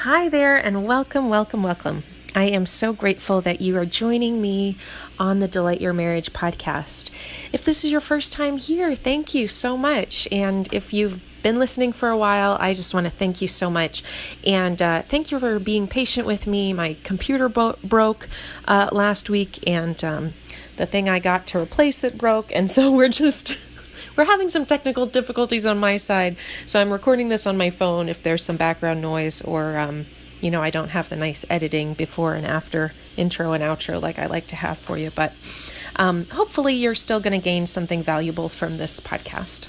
Hi there, and welcome, welcome, welcome. I am so grateful that you are joining me on the Delight Your Marriage podcast. If this is your first time here, thank you so much. And if you've been listening for a while, I just want to thank you so much. And thank you for being patient with me. My computer broke last week, and the thing I got to replace it broke. And so we're having some technical difficulties on my side, so I'm recording this on my phone if there's some background noise or, I don't have the nice editing before and after intro and outro like I like to have for you, but hopefully you're still going to gain something valuable from this podcast.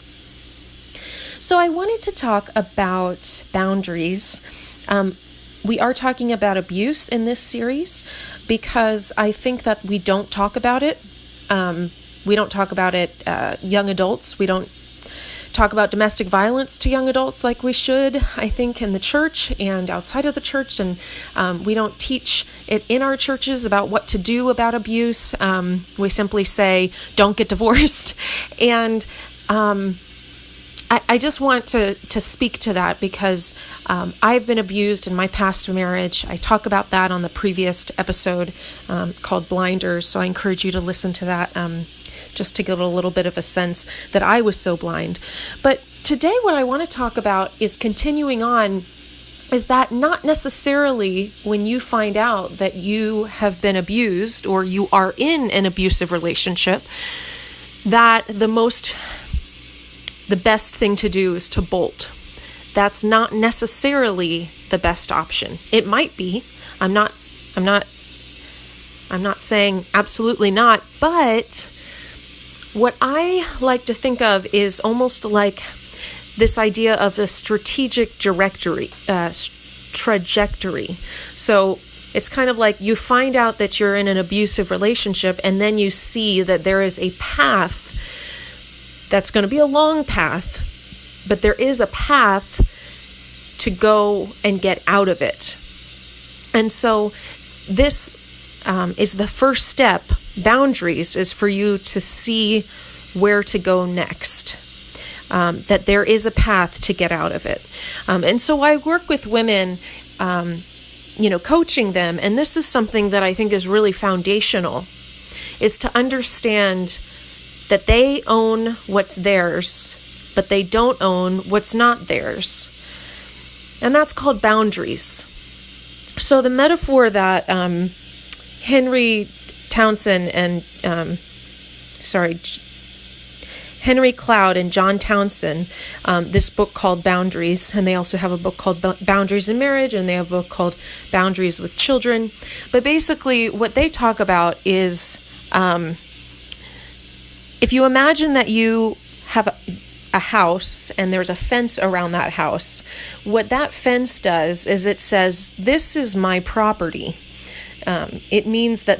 So I wanted to talk about boundaries. We are talking about abuse in this series because I think that we don't talk about it. We don't talk about it, young adults. We don't talk about domestic violence to young adults like we should, I think, in the church and outside of the church. And we don't teach it in our churches about what to do about abuse. We simply say, don't get divorced. And I just want to speak to that because I've been abused in my past marriage. I talk about that on the previous episode called Blinders. So I encourage you to listen to that. Just to get a little bit of a sense that I was so blind. But today what I want to talk about is continuing on, is that not necessarily when you find out that you have been abused or you are in an abusive relationship, that the best thing to do is to bolt. That's not necessarily the best option. It might be. I'm not saying absolutely not, but what I like to think of is almost like this idea of a strategic trajectory. So it's kind of like you find out that you're in an abusive relationship, and then you see that there is a path that's going to be a long path, but there is a path to go and get out of it. And so this is the first step. Boundaries is for you to see where to go next, that there is a path to get out of it. And so I work with women, coaching them. And this is something that I think is really foundational, is to understand that they own what's theirs, but they don't own what's not theirs. And that's called boundaries. So the metaphor that Henry Cloud and John Townsend, this book called Boundaries, and they also have a book called Boundaries in Marriage, and they have a book called Boundaries with Children. But basically what they talk about is, if you imagine that you have a house and there's a fence around that house, what that fence does is it says, this is my property. It means that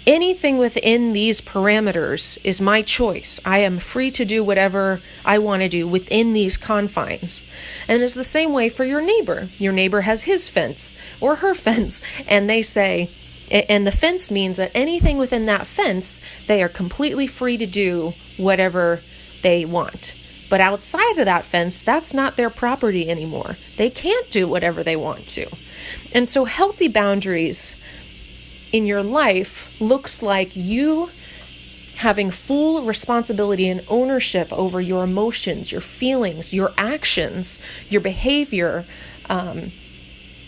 anything within these parameters is my choice. I am free to do whatever I want to do within these confines. And it's the same way for your neighbor. Your neighbor has his fence or her fence, and they say, and the fence means that anything within that fence, they are completely free to do whatever they want. But outside of that fence, that's not their property anymore. They can't do whatever they want to. And so healthy boundaries in your life looks like you having full responsibility and ownership over your emotions, your feelings, your actions, your behavior,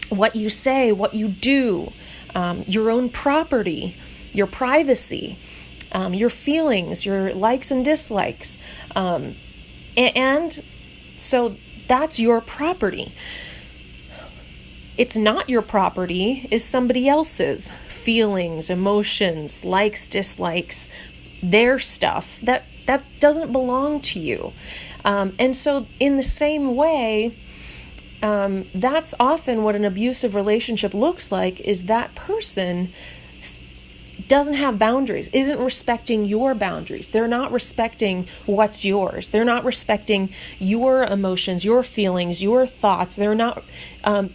what you say, what you do, your own property, your privacy, your feelings, your likes and dislikes. And so that's your property. It's not your property, is somebody else's. Feelings, emotions, likes, dislikes, their stuff, that doesn't belong to you. And so in the same way, that's often what an abusive relationship looks like, is that person doesn't have boundaries, isn't respecting your boundaries. They're not respecting what's yours. They're not respecting your emotions, your feelings, your thoughts. They're not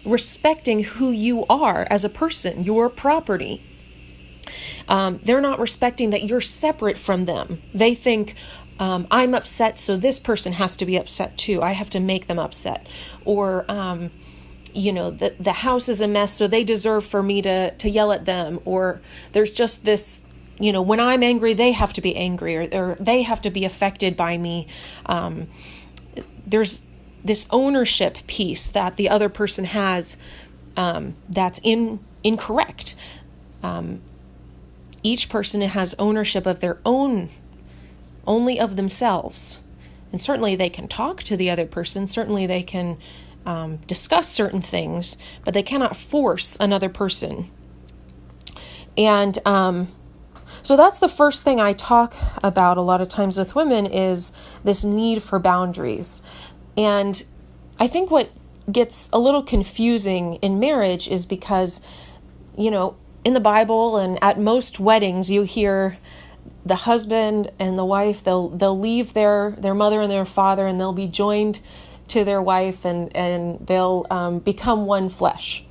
respecting who you are as a person, your property. They're not respecting that you're separate from them. They think, I'm upset, so this person has to be upset too. I have to make them upset. Or the house is a mess, so they deserve for me to yell at them, or there's just this, when I'm angry, they have to be angry, or they have to be affected by me. There's this ownership piece that the other person has that's incorrect. Each person has ownership of their own, only of themselves. And certainly they can talk to the other person. Certainly they can discuss certain things, but they cannot force another person. And so that's the first thing I talk about a lot of times with women, is this need for boundaries. And I think what gets a little confusing in marriage is because, in the Bible and at most weddings, you hear the husband and the wife, they'll leave their mother and their father, and they'll be joined to their wife, and they'll become one flesh.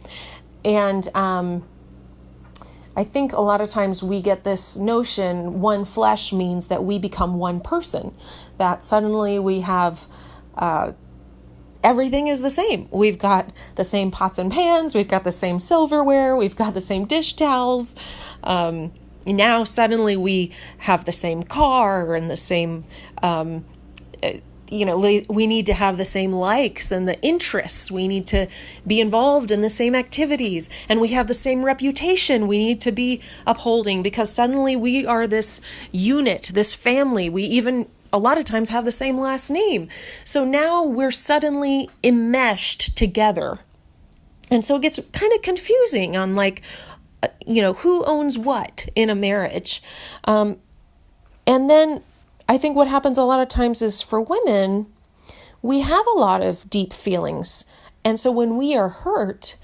And I think a lot of times we get this notion, one flesh means that we become one person, that suddenly we have everything is the same. We've got the same pots and pans, we've got the same silverware, we've got the same dish towels. Now suddenly we have the same car and the same, we need to have the same likes and the interests. We need to be involved in the same activities, and we have the same reputation we need to be upholding, because suddenly we are this unit, this family. We even a lot of times have the same last name. So now we're suddenly enmeshed together. And so it gets kind of confusing on who owns what in a marriage. And then I think what happens a lot of times is, for women, we have a lot of deep feelings. And so when we are hurt,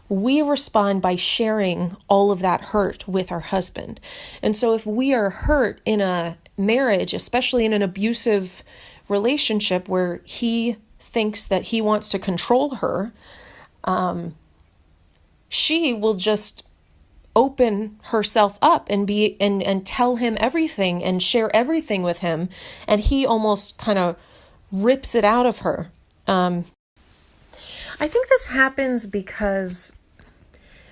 we respond by sharing all of that hurt with our husband. And so if we are hurt in a marriage, especially in an abusive relationship where he thinks that he wants to control her, she will just open herself up and tell him everything and share everything with him, and he almost kind of rips it out of her. I think this happens because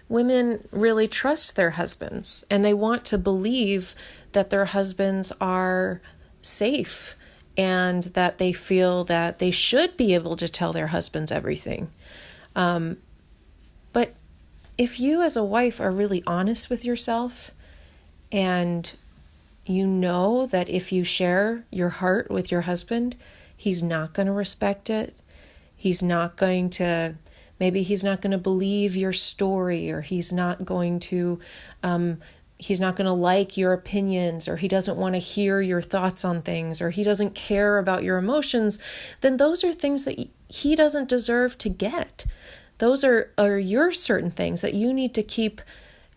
women really trust their husbands, and they want to believe that their husbands are safe, and that they feel that they should be able to tell their husbands everything. But if you as a wife are really honest with yourself, and you know that if you share your heart with your husband, he's not going to respect it. Maybe he's not going to believe your story, or he's not going to like your opinions, or he doesn't want to hear your thoughts on things, or he doesn't care about your emotions, then those are things that he doesn't deserve to get. Those are your certain things that you need to keep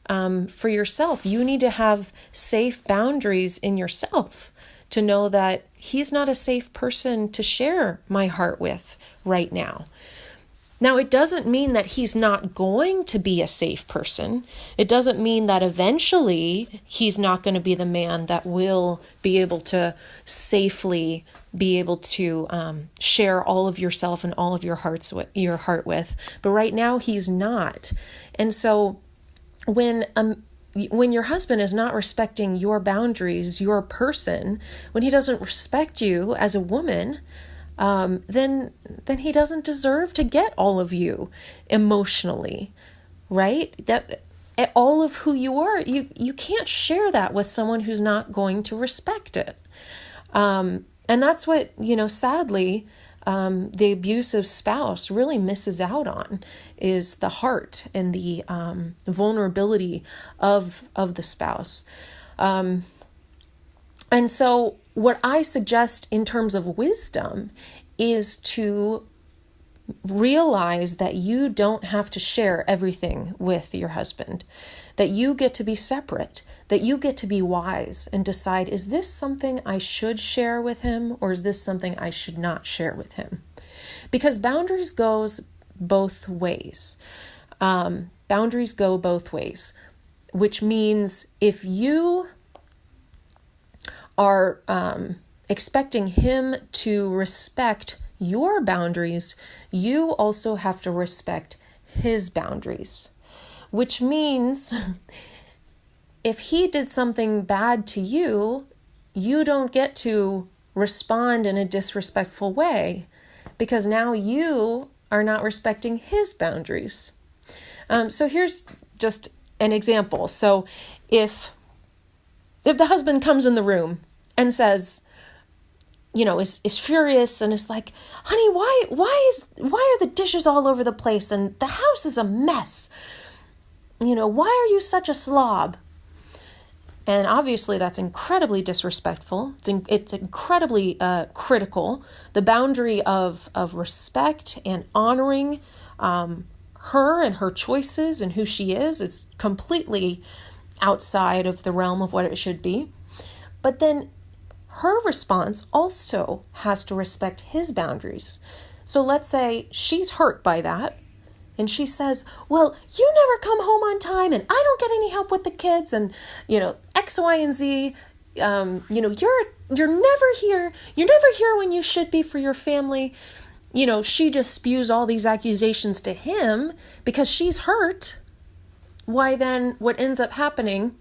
for yourself. You need to have safe boundaries in yourself to know that he's not a safe person to share my heart with right now. Now, it doesn't mean that he's not going to be a safe person. It doesn't mean that eventually he's not going to be the man that will be able to safely be able to share all of yourself and all of your heart with. But right now he's not. And so when your husband is not respecting your boundaries, your person, when he doesn't respect you as a woman, then he doesn't deserve to get all of you emotionally, right? That all of who you are, you can't share that with someone who's not going to respect it. And that's what, sadly, the abusive spouse really misses out on, is the heart and the vulnerability of the spouse. And so what I suggest in terms of wisdom is to realize that you don't have to share everything with your husband, that you get to be separate, that you get to be wise and decide, is this something I should share with him, or is this something I should not share with him? Because boundaries goes both ways. Boundaries go both ways, which means if you are expecting him to respect your boundaries, you also have to respect his boundaries, which means if he did something bad to you, you don't get to respond in a disrespectful way because now you are not respecting his boundaries. So here's just an example. So if the husband comes in the room and says, is furious and is like, honey, why are the dishes all over the place and the house is a mess? Why are you such a slob? And obviously that's incredibly disrespectful. It's incredibly critical. The boundary of respect and honoring her and her choices and who she is completely outside of the realm of what it should be. But then her response also has to respect his boundaries. So let's say she's hurt by that. And she says, well, you never come home on time and I don't get any help with the kids and, X, Y, and Z, you're never here. You're never here when you should be for your family. She just spews all these accusations to him because she's hurt. Why then what ends up happening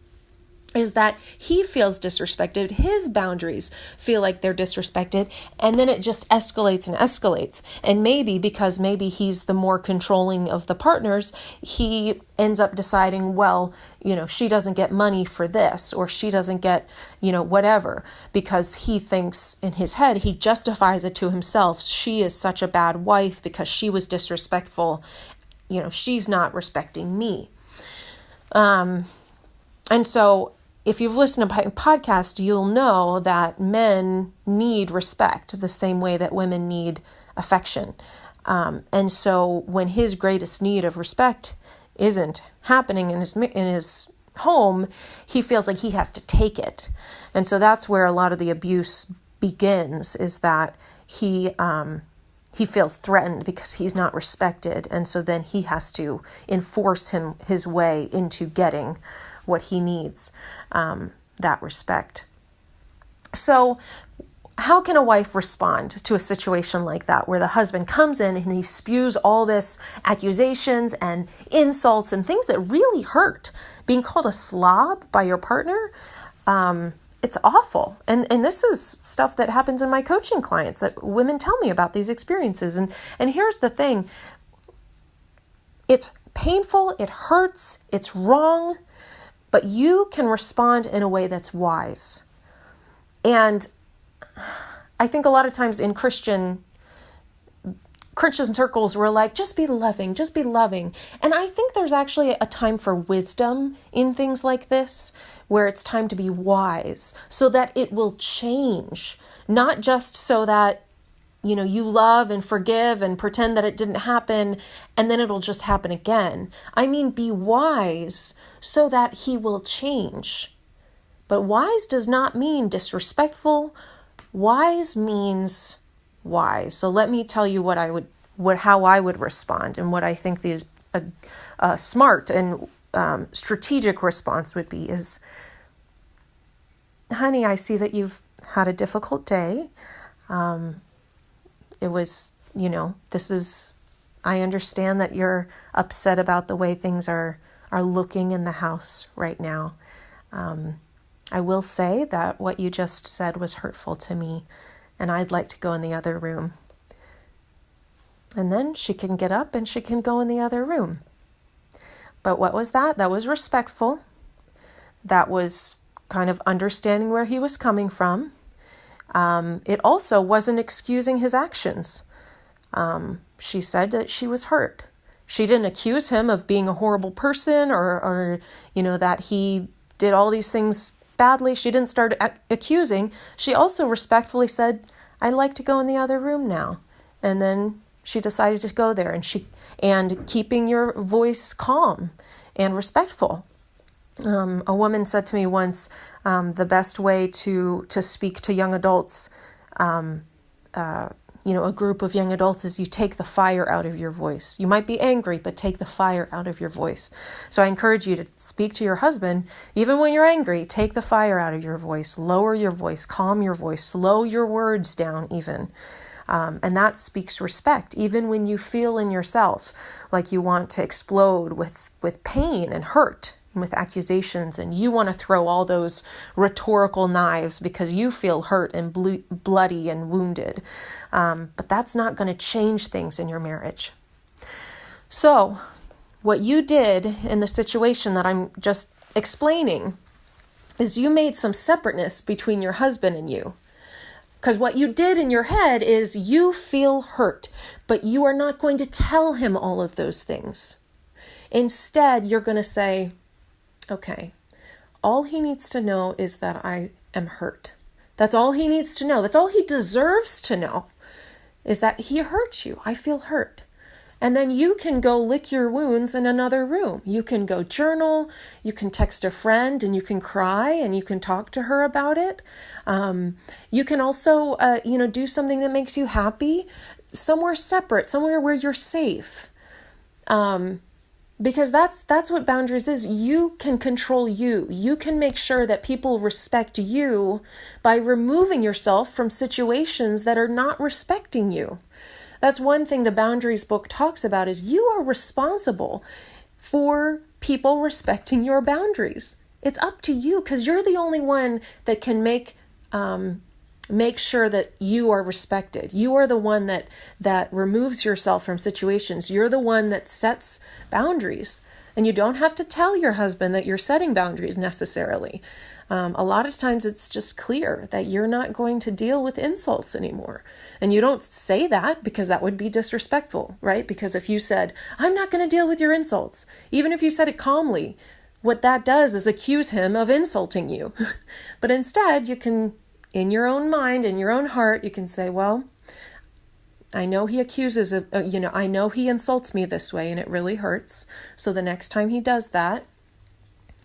is that he feels disrespected, his boundaries feel like they're disrespected, and then it just escalates and escalates. And maybe he's the more controlling of the partners, he ends up deciding, well, she doesn't get money for this, or she doesn't get, whatever, because he thinks in his head, he justifies it to himself. She is such a bad wife because she was disrespectful. She's not respecting me. And so if you've listened to my podcast, you'll know that men need respect the same way that women need affection. And so when his greatest need of respect isn't happening in his home, he feels like he has to take it. And so that's where a lot of the abuse begins, is that he feels threatened because he's not respected. And so then he has to enforce his way into getting what he needs, that respect. So how can a wife respond to a situation like that, where the husband comes in and he spews all this accusations and insults and things that really hurt? Being called a slob by your partner, it's awful. And this is stuff that happens in my coaching clients, that women tell me about these experiences. And here's the thing. It's painful, it hurts, it's wrong, but you can respond in a way that's wise. And I think a lot of times in Christian circles, we're like, just be loving, just be loving. And I think there's actually a time for wisdom in things like this, where it's time to be wise so that it will change, not just so that you love and forgive and pretend that it didn't happen and then it'll just happen again. I mean, be wise so that he will change. But wise does not mean disrespectful. Wise means wise. So let me tell you how I would respond, and what I think is a smart and strategic response would be is, honey, I see that you've had a difficult day. It was, I understand that you're upset about the way things are looking in the house right now. I will say that what you just said was hurtful to me, and I'd like to go in the other room. And then she can get up and she can go in the other room. But what was that? That was respectful. That was kind of understanding where he was coming from. It also wasn't excusing his actions. She said that she was hurt. She didn't accuse him of being a horrible person or that he did all these things badly. She didn't start accusing. She also respectfully said, I'd like to go in the other room now. And then she decided to go there, and keeping your voice calm and respectful. A woman said to me once, the best way to speak to young adults, a group of young adults, is you take the fire out of your voice. You might be angry, but take the fire out of your voice. So I encourage you to speak to your husband, even when you're angry, take the fire out of your voice, lower your voice, calm your voice, slow your words down even. And that speaks respect, even when you feel in yourself like you want to explode with pain and hurt, and with accusations, and you want to throw all those rhetorical knives because you feel hurt and bloody and wounded. But that's not going to change things in your marriage. So what you did in the situation that I'm just explaining is you made some separateness between your husband and you. Because what you did in your head is you feel hurt, but you are not going to tell him all of those things. Instead, you're going to say, okay, all he needs to know is that I am hurt. That's all he needs to know. That's all he deserves to know, is that he hurt you. I feel hurt. And then you can go lick your wounds in another room. You can go journal, you can text a friend and you can cry and you can talk to her about it. You can also, do something that makes you happy somewhere separate, somewhere where you're safe. Because that's what boundaries is. You can control you. You can make sure that people respect you by removing yourself from situations that are not respecting you. That's one thing the boundaries book talks about, is you are responsible for people respecting your boundaries. It's up to you, because you're the only one that can make sure that you are respected. You are the one that removes yourself from situations. You're the one that sets boundaries. And you don't have to tell your husband that you're setting boundaries necessarily. A lot of times it's just clear that you're not going to deal with insults anymore. And you don't say that because that would be disrespectful, right? Because if you said, I'm not going to deal with your insults, even if you said it calmly, what that does is accuse him of insulting you. But instead, you can, in your own mind, in your own heart, you can say, well, I know he accuses of, I know he insults me this way and it really hurts. So the next time he does that,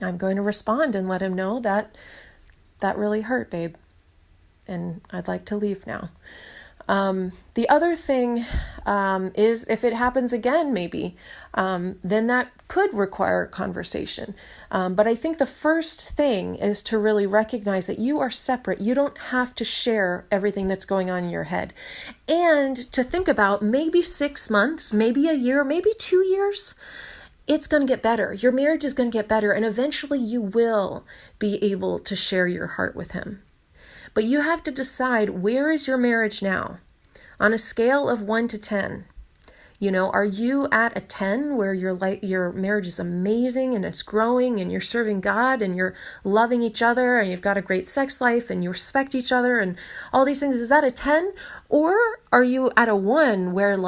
I'm going to respond and let him know that really hurt, babe. And I'd like to leave now. The other thing is, if it happens again, maybe, then that could require conversation. But I think the first thing is to really recognize that you are separate. You don't have to share everything that's going on in your head. And to think about maybe 6 months, maybe a year, maybe 2 years, it's going to get better. Your marriage is going to get better, and eventually you will be able to share your heart with him. But you have to decide, where is your marriage now? On a scale of 1 to 10. Are you at a 10 where your marriage is amazing and it's growing and you're serving God and you're loving each other and you've got a great sex life and you respect each other and all these things? Is that a 10? Or are you at a 1 where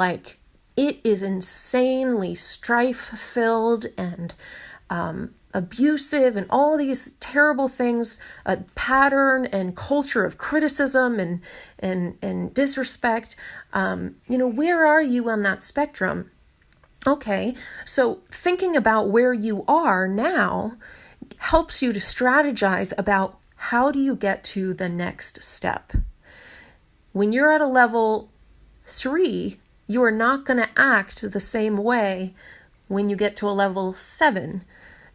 it is insanely strife-filled and abusive and all these terrible things, a pattern and culture of criticism and disrespect? Where are you on that spectrum? Okay, so thinking about where you are now helps you to strategize about how do you get to the next step. When you're at a level 3, you are not going to act the same way when you get to a level 7.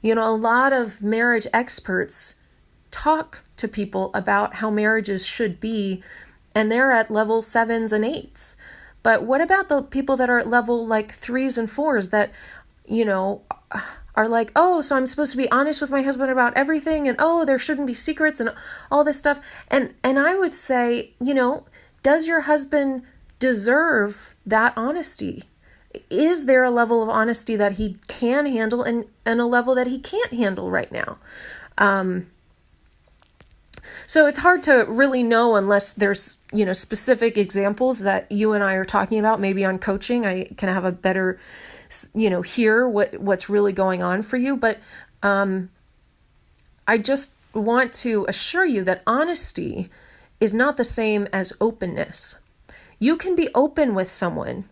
A lot of marriage experts talk to people about how marriages should be, and they're at level 7s and 8s. But what about the people that are at level 3s and 4s that, are like, oh, so I'm supposed to be honest with my husband about everything, and oh, there shouldn't be secrets and all this stuff. And I would say, does your husband deserve that honesty? Is there a level of honesty that he can handle and a level that he can't handle right now? So it's hard to really know unless there's, specific examples that you and I are talking about. Maybe on coaching, I can have a better, hear what's really going on for you. But I just want to assure you that honesty is not the same as openness. You can be open with someone.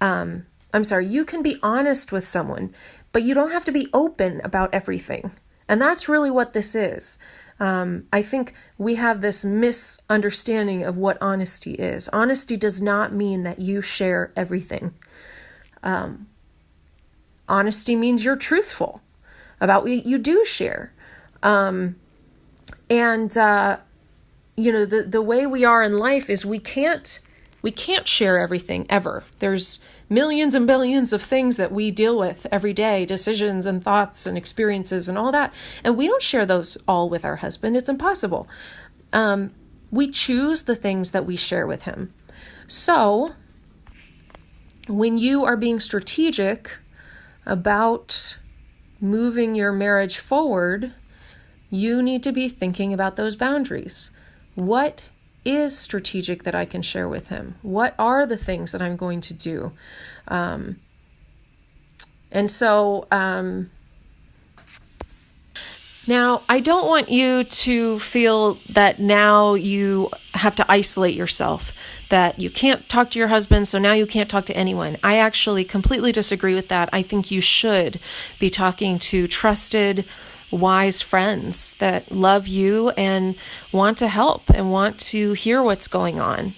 You can be honest with someone, but you don't have to be open about everything. And that's really what this is. I think we have this misunderstanding of what honesty is. Honesty does not mean that you share everything. Honesty means you're truthful about what you do share. The way we are in life is we can't We can't share everything ever. There's millions and billions of things that we deal with every day, decisions and thoughts and experiences and all that. And we don't share those all with our husband. It's impossible. We choose the things that we share with him. So when you are being strategic about moving your marriage forward, you need to be thinking about those boundaries. What is strategic that I can share with him? What are the things that I'm going to do? Now, I don't want you to feel that now you have to isolate yourself, that you can't talk to your husband, so now you can't talk to anyone. I actually completely disagree with that. I think you should be talking to trusted, wise friends that love you and want to help and want to hear what's going on.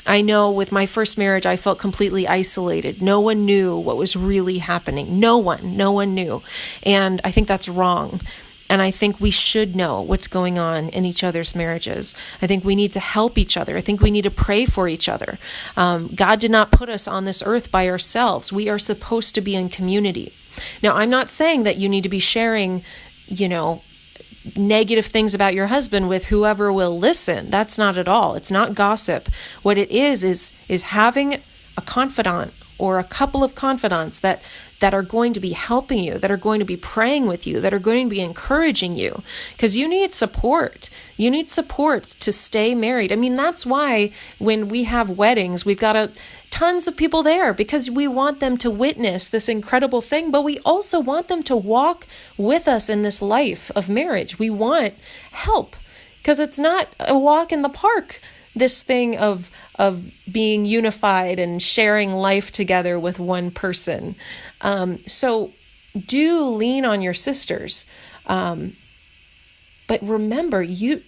I know with my first marriage, I felt completely isolated. No one knew what was really happening. No one knew. And I think that's wrong. And I think we should know what's going on in each other's marriages. I think we need to help each other. I think we need to pray for each other. God did not put us on this earth by ourselves. We are supposed to be in community. Now, I'm not saying that you need to be sharing, negative things about your husband with whoever will listen. That's not at all. It's not gossip. What it is having a confidant or a couple of confidants that are going to be helping you, that are going to be praying with you, that are going to be encouraging you, because you need support. You need support to stay married. I mean, that's why when we have weddings, we've got tons of people there, because we want them to witness this incredible thing, but we also want them to walk with us in this life of marriage. We want help, because it's not a walk in the park, this thing of being unified and sharing life together with one person. So do lean on your sisters. But remember, you're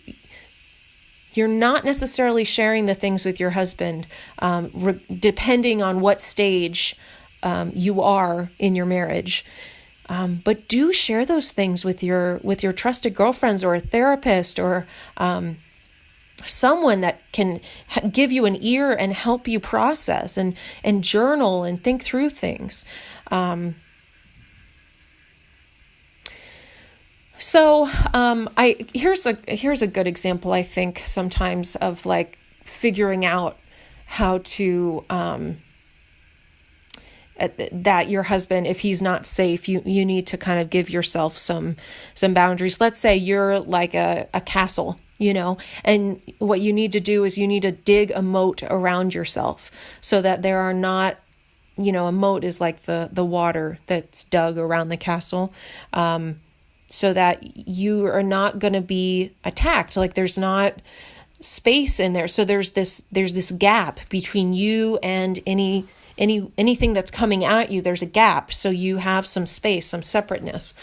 not necessarily sharing the things with your husband, depending on what stage you are in your marriage. But do share those things with your trusted girlfriends or a therapist or someone that can give you an ear and help you process and journal and think through things. Here's a good example, I think, sometimes of like figuring out how to that your husband, if he's not safe, you need to kind of give yourself some boundaries. Let's say you're like a castle, and what you need to do is you need to dig a moat around yourself so that there are not, a moat is like the water that's dug around the castle, so that you are not going to be attacked. Like there's not space in there. So there's this gap between you and anything that's coming at you. There's a gap. So you have some space, some separateness.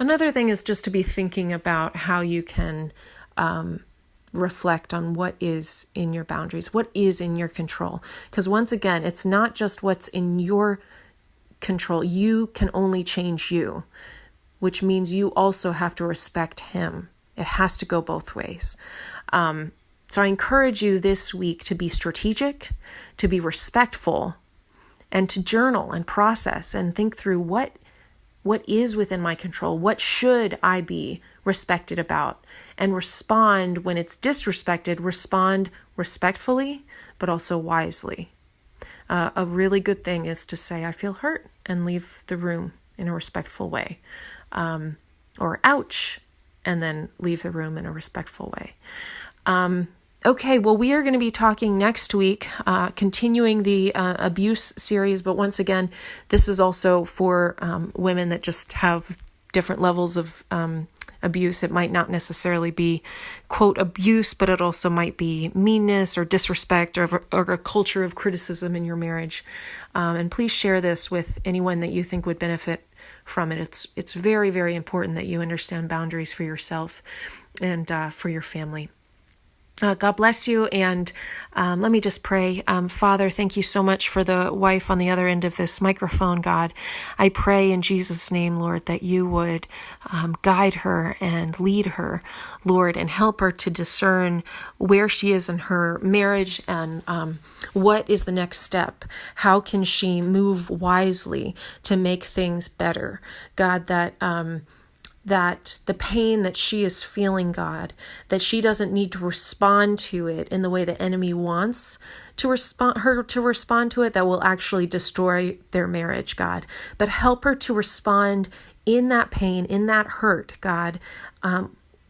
Another thing is just to be thinking about how you can reflect on what is in your boundaries, what is in your control. Because once again, it's not just what's in your control. You can only change you, which means you also have to respect him. It has to go both ways. So I encourage you this week to be strategic, to be respectful, and to journal and process and think through what is within my control, what should I be respected about, and respond when it's disrespected, respond respectfully, but also wisely. A really good thing is to say, I feel hurt, and leave the room in a respectful way. Or ouch, and then leave the room in a respectful way. Okay, well, we are going to be talking next week, continuing the abuse series, but once again, this is also for women that just have different levels of abuse. It might not necessarily be, quote, abuse, but it also might be meanness or disrespect or a culture of criticism in your marriage. And please share this with anyone that you think would benefit from it. It's very, very important that you understand boundaries for yourself and for your family. God bless you. And let me just pray. Father, thank you so much for the wife on the other end of this microphone, God. I pray in Jesus' name, Lord, that you would guide her and lead her, Lord, and help her to discern where she is in her marriage and what is the next step. How can she move wisely to make things better? God, that the pain that she is feeling, God, that she doesn't need to respond to it in the way the enemy wants to respond to it, that will actually destroy their marriage, God. But help her to respond in that pain, in that hurt, God,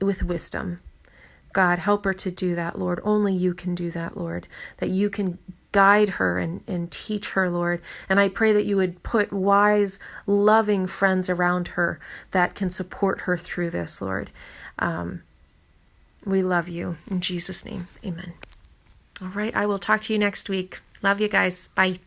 with wisdom. God, help her to do that, Lord. Only you can do that, Lord, that you can guide her and teach her, Lord. And I pray that you would put wise, loving friends around her that can support her through this, Lord. We love you. In Jesus' name, amen. All right, I will talk to you next week. Love you guys. Bye.